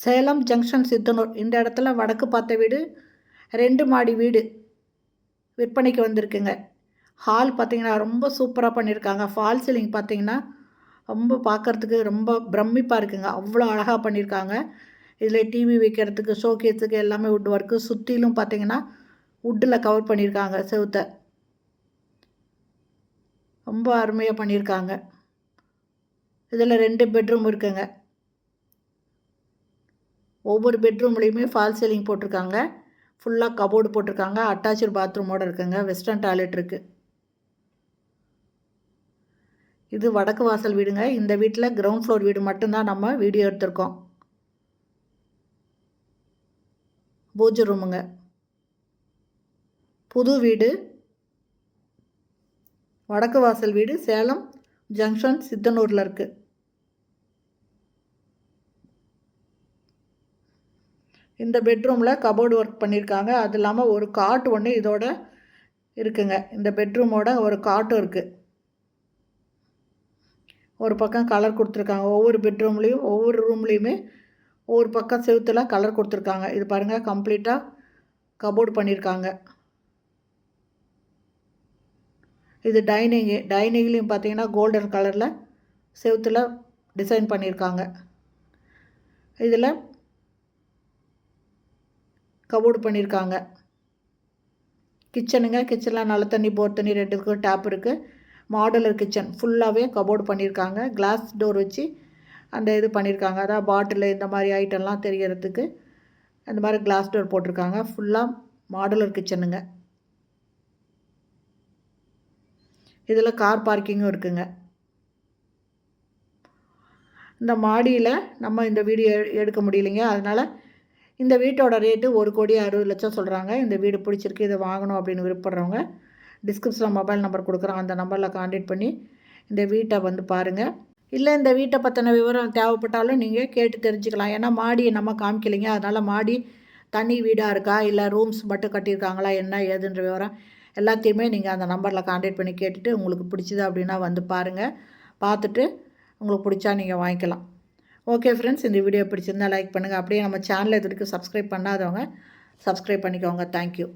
Salem junction Sithanur இந்த இடத்துல வடக்கு பார்த்த வீடு 2 மாடி வீடு விற்பனைக்கு வந்திருக்குங்க. ஹால் பார்த்திங்கன்னா ரொம்ப சூப்பராக பண்ணியிருக்காங்க. ஃபால் சீலிங் பார்த்திங்கன்னா ரொம்ப பார்க்குறதுக்கு ரொம்ப பிரமிப்பாக இருக்குங்க. அவ்வளோ அழகாக பண்ணியிருக்காங்க. இதில் டிவி வைக்கிறதுக்கு ஷோகேஸுக்கு எல்லாமே வுட் ஒர்க்கு. சுற்றிலும் பார்த்திங்கன்னா வுட்டில் கவர் பண்ணியிருக்காங்க செவுத்தை. ரொம்ப அருமையாக பண்ணியிருக்காங்க. இதில் 2 பெட்ரூம் இருக்குங்க. ஒவ்வொரு பெட்ரூம்லேயுமே ஃபால் சீலிங் போட்டிருக்காங்க. ஃபுல்லாக கபோர்டு போட்டிருக்காங்க. அட்டாச்சு பாத்ரூமோடு இருக்குங்க. வெஸ்டர்ன் டாய்லெட் இருக்குது. இது வடக்கு வாசல் வீடுங்க. இந்த வீட்டில் கிரவுண்ட் ஃப்ளோர் வீடு மட்டும்தான் நம்ம வீடியோ எடுத்திருக்கோம். பூஜை ரூமுங்க. புது வீடு, வடக்கு வாசல் வீடு, சேலம் ஜங்ஷன் சித்தனூரில் இருக்குது. இந்த பெட்ரூமில் கபோர்டு ஒர்க் பண்ணியிருக்காங்க. அது இல்லாமல் ஒரு காட் ஒன்று இதோட இருக்குங்க. இந்த பெட்ரூமோட ஒரு காட்டும் இருக்குது. ஒரு பக்கம் கலர் கொடுத்துருக்காங்க. ஒவ்வொரு பெட்ரூம்லேயும் ஒவ்வொரு ரூம்லேயுமே ஒவ்வொரு பக்கம் செவுத்தில் கலர் கொடுத்துருக்காங்க. இது பாருங்கள், கம்ப்ளீட்டாக கபோர்டு பண்ணியிருக்காங்க. இது டைனிங்லேயும் பார்த்தீங்கன்னா கோல்டன் கலரில் செவுத்தில் டிசைன் பண்ணியிருக்காங்க. இதில் கபோர்டு பண்ணியிருக்காங்க. கிச்சனுங்க. கிச்சனில் நல்ல தண்ணி போர் தண்ணி 2க்கும் டேப் இருக்குது. மாடுலர் கிச்சன் ஃபுல்லாகவே கபோர்டு பண்ணியிருக்காங்க. கிளாஸ் டோர் வச்சு அந்த இது பண்ணியிருக்காங்க. அதாவது பாட்டில் இந்த மாதிரி ஐட்டம்லாம் தெரியறதுக்கு அந்த மாதிரி கிளாஸ் டோர் போட்டிருக்காங்க. ஃபுல்லாக மாடுலர் கிச்சனுங்க. இதில் கார் பார்க்கிங்கும் இருக்குங்க. இந்த மாடியில் நம்ம இந்த வீடியோ எடுக்க முடியலைங்க. அதனால் இந்த வீட்டோட ரேட்டு 1,60,00,000 சொல்கிறாங்க. இந்த வீடு பிடிச்சிருக்கு, இதை வாங்கணும் அப்படின்னு விருப்பப்படுறவங்க டிஸ்கிரிப்ஷனில் மொபைல் நம்பர் கொடுக்குறோம். அந்த நம்பரில் கான்டாக்ட் பண்ணி இந்த வீட்டை வந்து பாருங்கள். இல்லை இந்த வீட்டை பற்றின விவரம் தேவைப்பட்டாலும் நீங்கள் கேட்டு தெரிஞ்சுக்கலாம். ஏன்னா மாடியை நம்ம காமிக்கலைங்க. அதனால் மாடி தனி வீடாக இருக்கா, இல்லை ரூம்ஸ் மட்டும் கட்டியிருக்காங்களா, என்ன ஏதுன்ற விவரம் எல்லாத்தையுமே நீங்கள் அந்த நம்பரில் கான்டாக்ட் பண்ணி கேட்டுட்டு உங்களுக்கு பிடிச்சிது அப்படின்னா வந்து பாருங்கள். பார்த்துட்டு உங்களுக்கு பிடிச்சா நீங்கள் வாங்கிக்கலாம். ஓகே ஃப்ரெண்ட்ஸ், இந்த வீடியோ பிடிச்சிருந்தால் லைக் பண்ணுங்கள். அப்படியே நம்ம சேனலை இது வரைக்கும் சப்ஸ்கிரைப் பண்ணாதவங்க சப்ஸ்கிரைப் பண்ணிக்கோங்க. தேங்க்யூ.